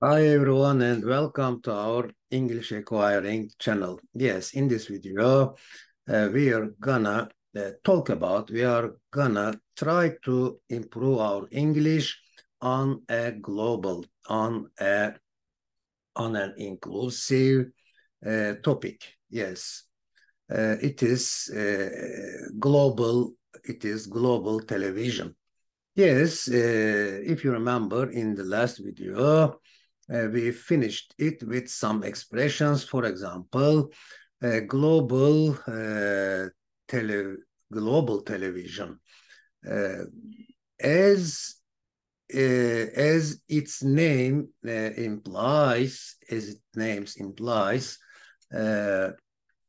Hi everyone and welcome to our English Acquiring channel. Yes, in this video, we are gonna try to improve our English on an inclusive topic. Yes, it is global television. Yes, if you remember in the last video, we finished it with some expressions. For example, global global television. Uh, as as its name implies, uh,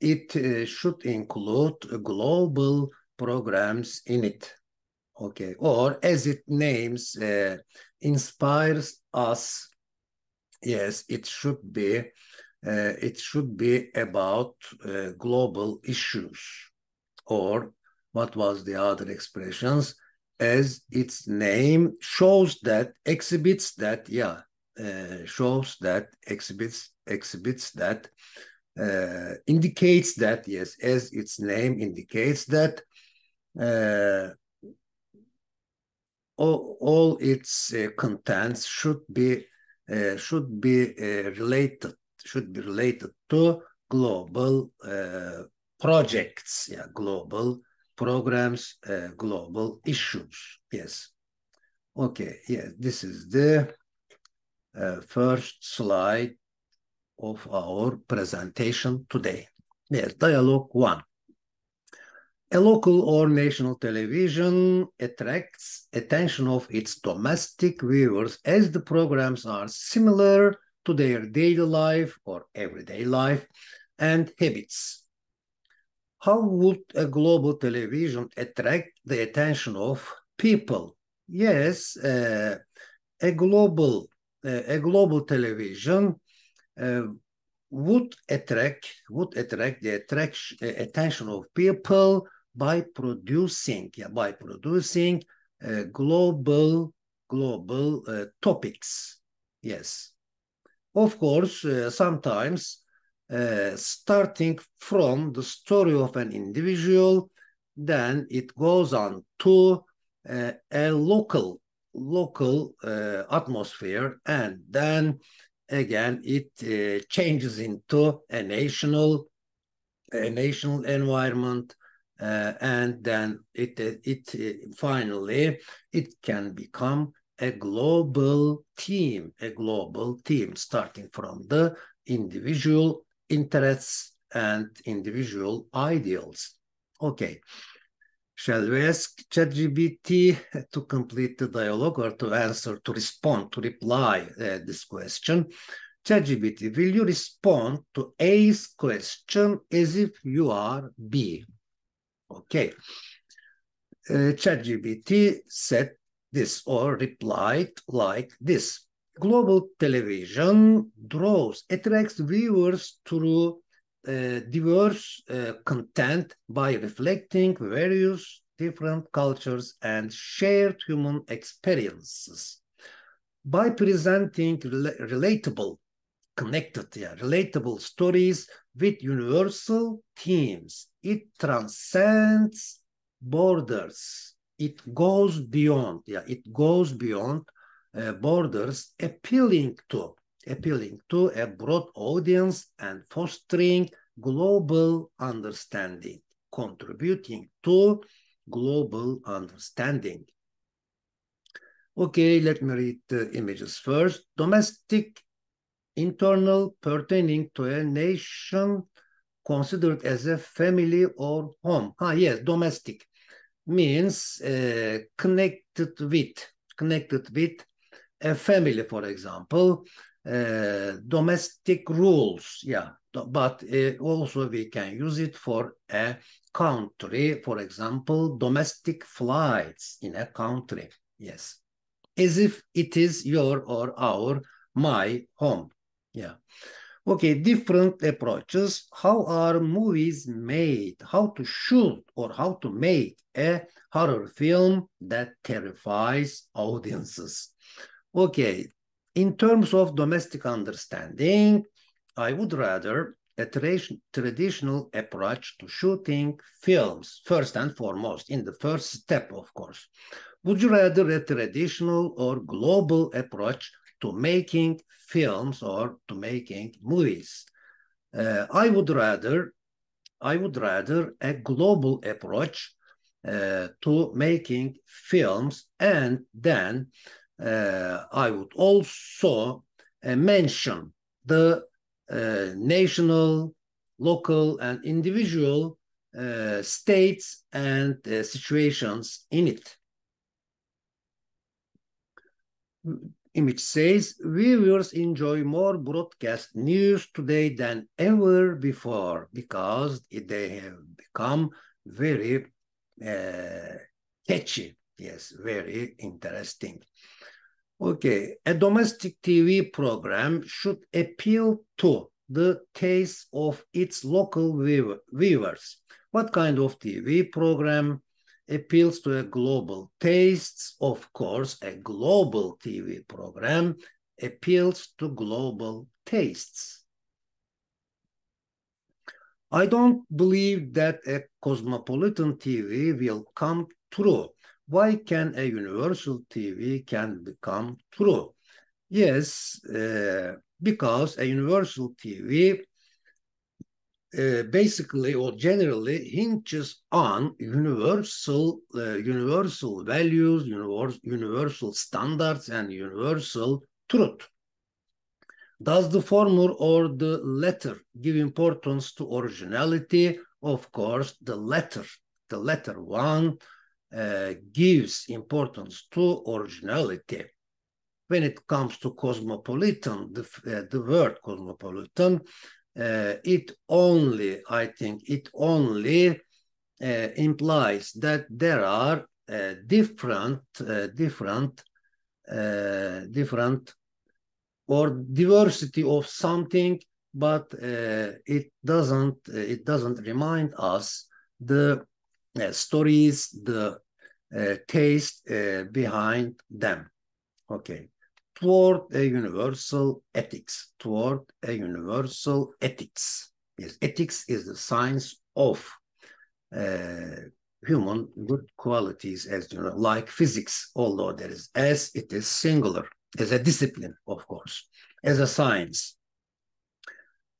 it should include global programs in it. Okay, or as it names inspires us. Yes, it should be about global issues. Or what was the other expressions? As its name shows that, exhibits that, shows that, exhibits that, indicates that, yes, as its name indicates that, all its contents should be related to global projects, global programs, global issues. Yes. Okay. Yeah. This is the first slide of our presentation today. Yes. Dialogue 1. A local or national television attracts attention of its domestic viewers as the programs are similar to their daily life or everyday life and habits. How would a global television attract the attention of people? Yes, a global television uh, would attract the attention of people by producing global topics. Yes, of course, sometimes starting from the story of an individual, then it goes on to a local atmosphere, and then again it changes into a national environment, and then it finally it can become a global team starting from the individual interests and individual ideals. Okay, shall we ask ChatGPT to complete the dialogue or to reply this question? ChatGPT, will you respond to A's question as if you are B? Okay. ChatGPT said this or replied like this. Global television attracts viewers through diverse content by reflecting various different cultures and shared human experiences. By presenting relatable stories with universal themes. It transcends borders. It goes beyond, borders, appealing to a broad audience and fostering global understanding, contributing to global understanding. Okay, let me read the images first. Domestic, internal, pertaining to a nation, considered as a family or home. Yes, domestic means connected with a family, for example. Domestic rules, but also we can use it for a country, for example, domestic flights in a country. Yes, as if it is your or my home. Yeah. Okay, different approaches. How are movies made? How to shoot or how to make a horror film that terrifies audiences? Okay, In terms of domestic understanding, I would rather a traditional approach to shooting films, first and foremost, in the first step, of course. Would you rather a traditional or global approach to making films or to making movies? I would rather a global approach to making films, and then I would also mention the national, local, and individual states and situations in it. Image says, viewers enjoy more broadcast news today than ever before because they have become very catchy. Yes, very interesting. Okay, a domestic TV program should appeal to the taste of its local viewers. What kind of TV program appeals to a global tastes? Of course, a global TV program appeals to global tastes. I don't believe that a cosmopolitan TV will come true. Why can a universal TV can become true? Yes, because a universal TV basically or generally hinges on universal values, universal standards, and universal truth. Does the former or the latter give importance to originality? Of course, the latter one gives importance to originality. When it comes to cosmopolitan, the word cosmopolitan, I think it only implies that there are different or diversity of something, but it doesn't remind us the stories, the taste behind them. Okay. Toward a universal ethics. Yes, ethics is the science of human good qualities, as you know, like physics, although there is as it is singular, as a discipline, of course, as a science.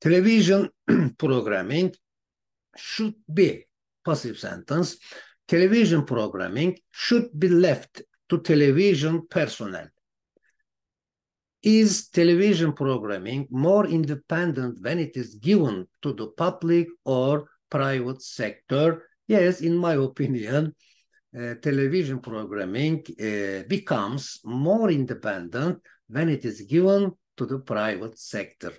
Television programming should be, passive sentence, television programming should be left to television personnel. Is television programming more independent when it is given to the public or private sector? Yes, in my opinion, television programming becomes more independent when it is given to the private sector.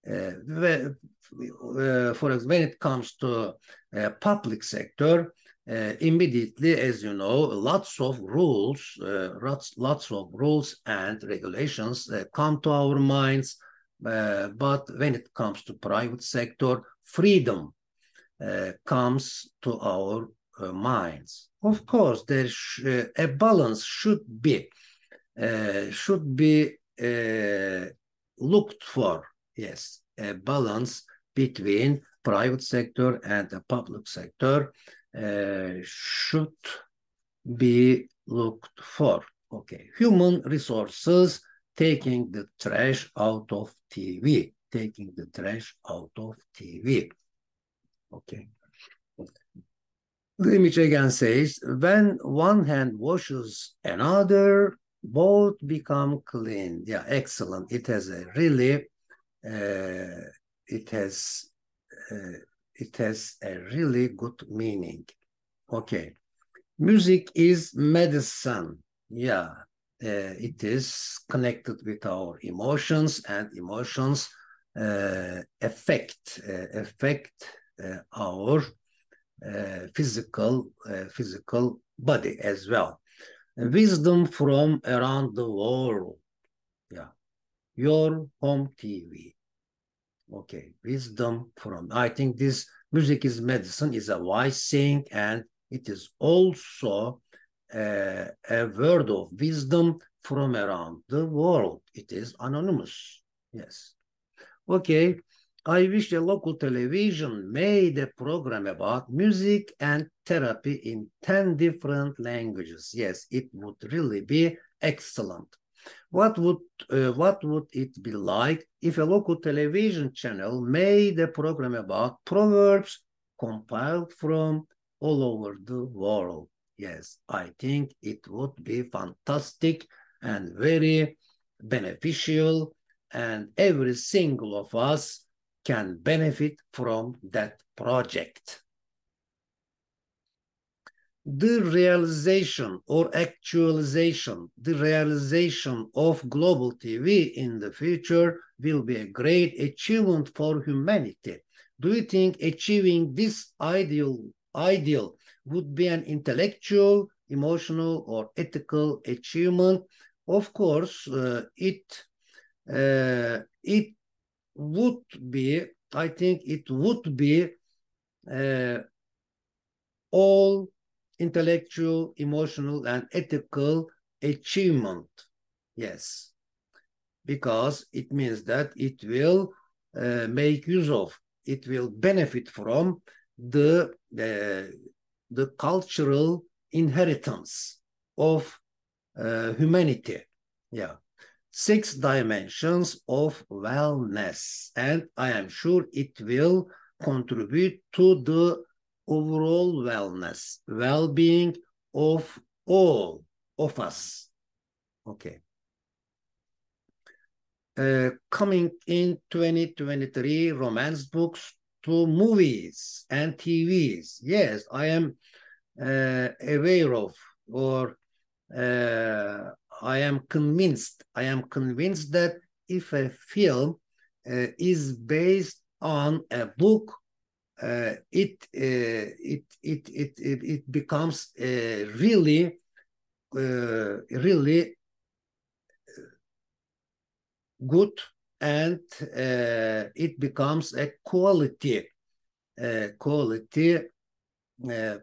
For example, when it comes to public sector, immediately, as you know, lots of rules and regulations come to our minds. But when it comes to private sector, freedom comes to our minds. Of course, a balance should be looked for. Yes, a balance between private sector and the public sector should be looked for. Okay, human resources, taking the trash out of TV. Okay. The image again says, when one hand washes another, both become clean. Yeah, excellent. It has a really, it has a really good meaning. Okay. Music is medicine. Yeah, it is connected with our emotions, and emotions affect our physical body as well. Wisdom from around the world. Yeah, your home TV. Okay, wisdom from. I think this music is medicine is a wise saying, and it is also a word of wisdom from around the world. It is anonymous. Yes. Okay. I wish a local television made a program about music and therapy in 10 different languages. Yes, it would really be excellent. What would it be like if a local television channel made a program about proverbs compiled from all over the world? Yes, I think it would be fantastic and very beneficial, and every single of us can benefit from that project. The realization of global TV in the future will be a great achievement for humanity. Do you think achieving this ideal would be an intellectual, emotional, or ethical achievement? Of course, it would be, I think it would be all intellectual, emotional, and ethical achievement. Yes, because it means that it will make use of, it will benefit from the cultural inheritance of humanity. Yeah. 6 dimensions of wellness, and I am sure it will contribute to the overall wellness, well-being of all of us. Okay. Coming in 2023, romance books to movies and TVs. Yes, I am aware of, or I am convinced that if a film is based on a book, it becomes really good, and it becomes a quality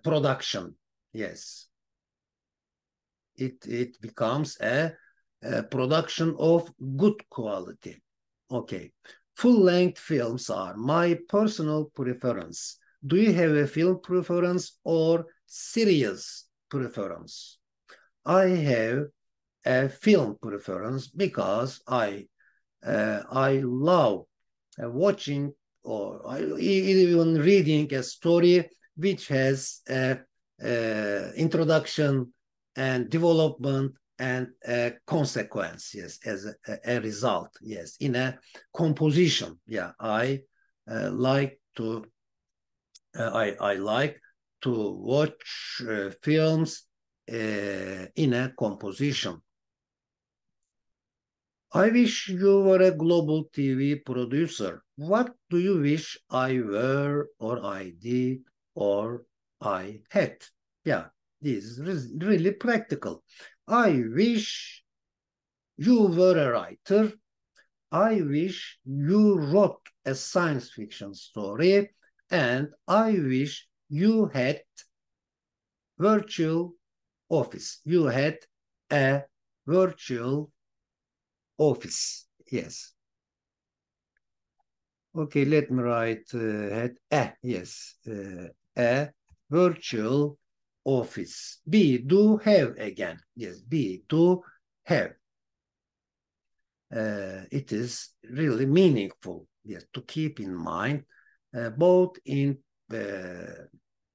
production. Yes, it becomes a production of good quality. Okay. Full-length films are my personal preference. Do you have a film preference or series preference? I have a film preference because I love watching or even reading a story which has introduction and development and consequence, yes, as a result, yes, in a composition. Yeah, I like to I like to watch films in a composition. I wish you were a global TV producer. What do you wish I were, or I did, or I had? Yeah, this is really practical. I wish you were a writer. I wish you wrote a science fiction story. And I wish you had virtual office. You had a virtual office. Yes. Okay, let me write yes, a virtual office. B, do have again. Yes, B, do have. It is really meaningful, yes, to keep in mind, both in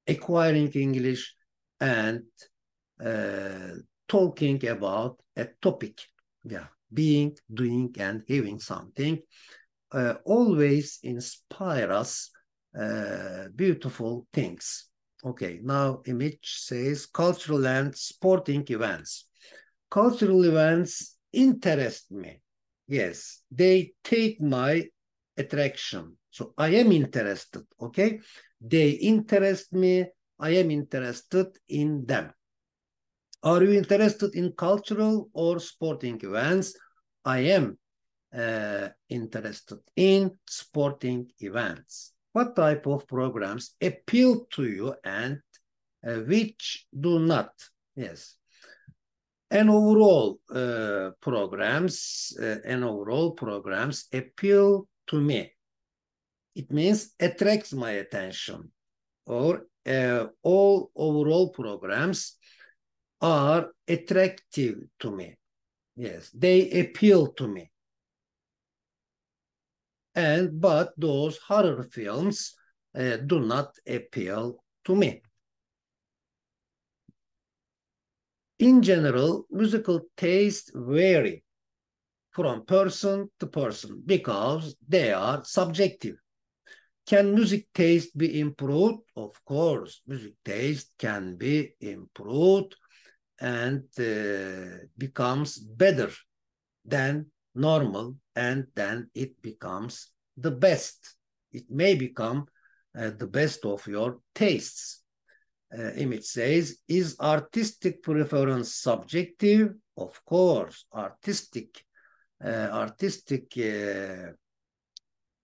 acquiring English and talking about a topic. Yeah, being, doing, and having something always inspire us beautiful things. Okay, now image says cultural and sporting events. Cultural events interest me. Yes, they take my attraction. So I am interested, okay? They interest me. I am interested in them. Are you interested in cultural or sporting events? I am interested in sporting events. What type of programs appeal to you and which do not? Yes. And overall programs appeal to me. It means attracts my attention, or all overall programs are attractive to me. Yes, they appeal to me. But those horror films do not appeal to me. In general, musical tastes vary from person to person because they are subjective. Can music taste be improved? Of course, music taste can be improved and becomes better than normal, and then it becomes the best. It may become the best of your tastes. Image says, is artistic preference subjective? Of course, artistic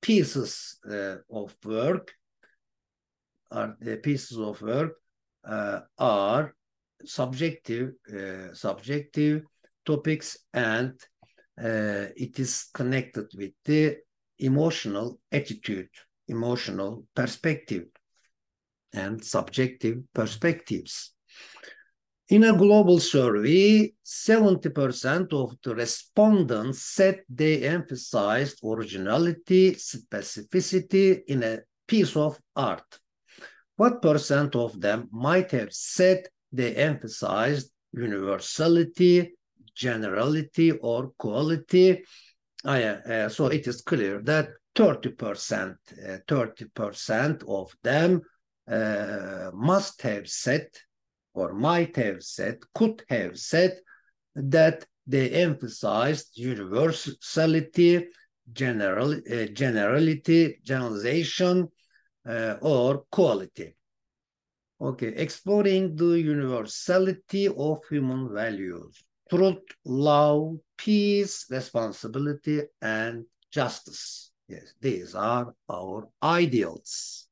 pieces of work are subjective topics, and it is connected with the emotional attitude, emotional perspective, and subjective perspectives. In a global survey, 70% of the respondents said they emphasized originality, specificity in a piece of art. What percent of them might have said they emphasized universality, generality, or quality? So it is clear that 30% of them must have said, or might have said, could have said that they emphasized universality, generality, generalization, or quality. Okay, exploring the universality of human values: truth, love, peace, responsibility, and justice. Yes, these are our ideals.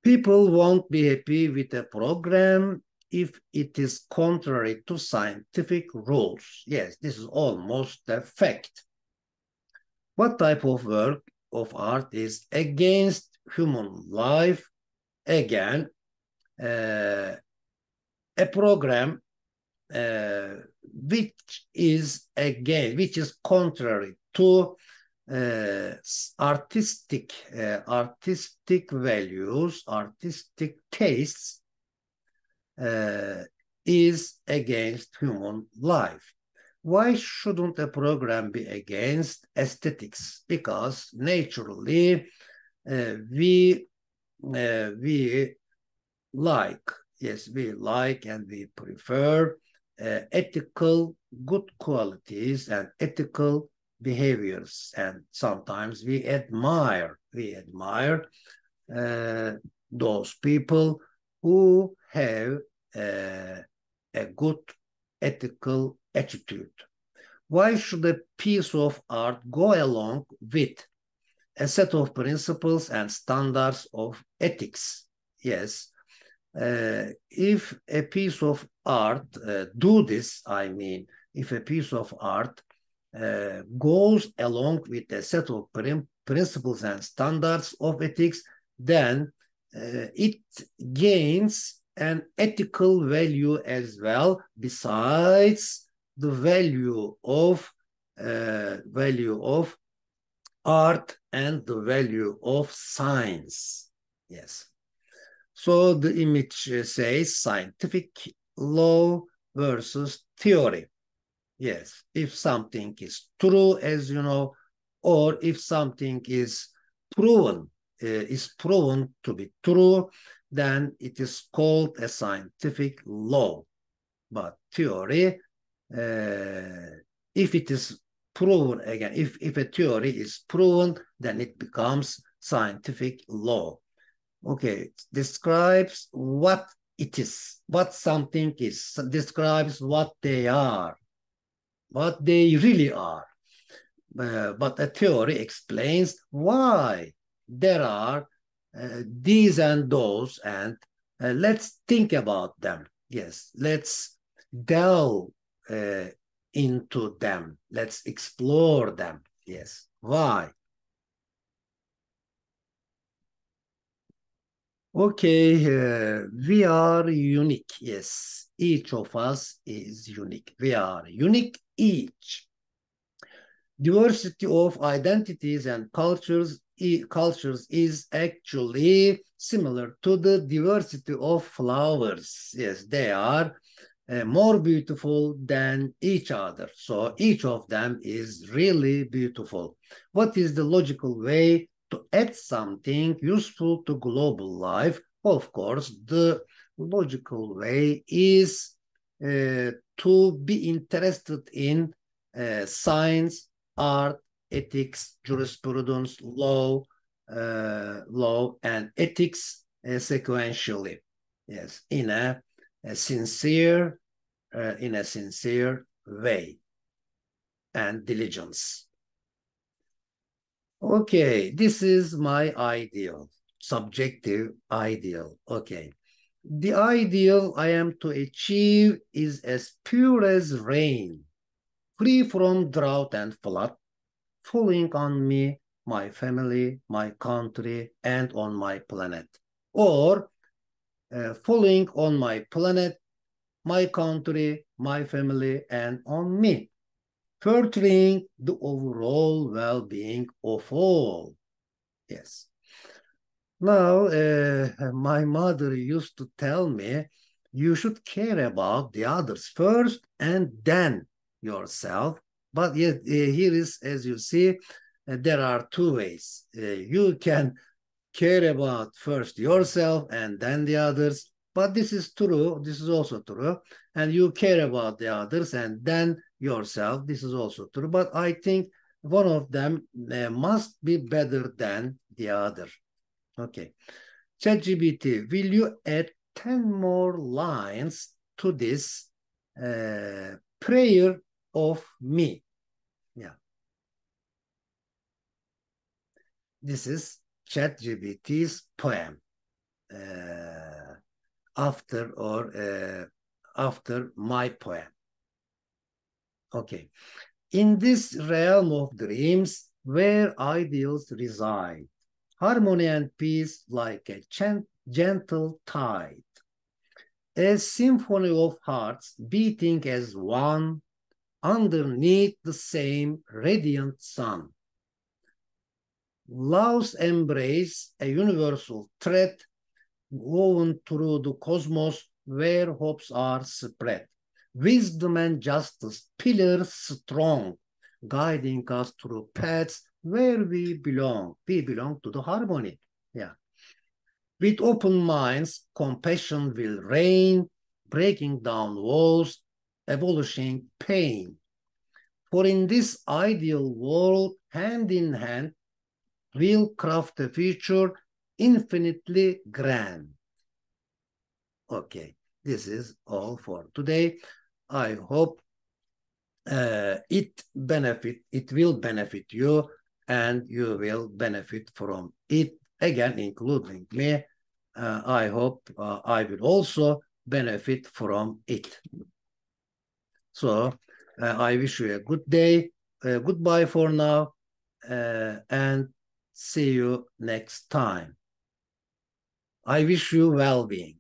People won't be happy with a program if it is contrary to scientific rules. Yes, this is almost a fact. What type of work of art is against human life? Again, a program which is contrary to artistic values, artistic tastes, is against human life. Why shouldn't a program be against aesthetics? Because naturally we like and we prefer ethical good qualities and ethical behaviors, and sometimes we admire those people who have a good ethical attitude. Why should a piece of art go along with a set of principles and standards of ethics? Yes, if a piece of art if a piece of art goes along with a set of principles and standards of ethics, then it gains an ethical value as well, besides the value of art and the value of science. Yes. So the image says scientific law versus theory. Yes, if something is true, as you know, or if something is proven to be true, then it is called a scientific law. But theory, if it is proven, again, if a theory is proven, then it becomes scientific law. Okay, it describes what it is, what something is, describes what they are, what they really are. But a theory explains why there are these and those, and let's think about them. Yes, let's delve into them. Let's explore them. Yes. Why? Okay, we are unique. Yes, each of us is unique. We are unique each. Diversity of identities and cultures is actually similar to the diversity of flowers. Yes, they are more beautiful than each other. So each of them is really beautiful. What is the logical way to add something useful to global life? Of course, the logical way is to be interested in science, art, ethics, jurisprudence, law, and ethics sequentially. Yes, a sincere, in a sincere way and diligence. Okay, this is my ideal, subjective ideal. Okay. The ideal I am to achieve is as pure as rain, free from drought and flood, falling on me, my family, my country, and on my planet. Or falling on my planet, my country, my family, and on me, furthering the overall well-being of all. Yes. Now, my mother used to tell me, you should care about the others first and then yourself. But yet, here is, as you see, there are two ways. You can care about first yourself and then the others. But this is true. This is also true. And you care about the others and then yourself. This is also true. But I think one of them must be better than the other. Okay. ChatGPT, will you add 10 more lines to this prayer of me? Yeah. This is ChatGPT's poem. After my poem. Okay. In this realm of dreams where ideals reside, harmony and peace like a gentle tide, a symphony of hearts beating as one underneath the same radiant sun. Love's embrace, a universal thread woven through the cosmos where hopes are spread. Wisdom and justice, pillars strong, guiding us through paths where we belong. We belong to the harmony. Yeah. With open minds, compassion will reign, breaking down walls, abolishing pain. For in this ideal world, hand in hand, we'll craft a future infinitely grand. Okay, this is all for today. I hope it will benefit you, and you will benefit from it, again, including me. I hope I will also benefit from it. So I wish you a good day. Goodbye for now, and see you next time. I wish you well-being.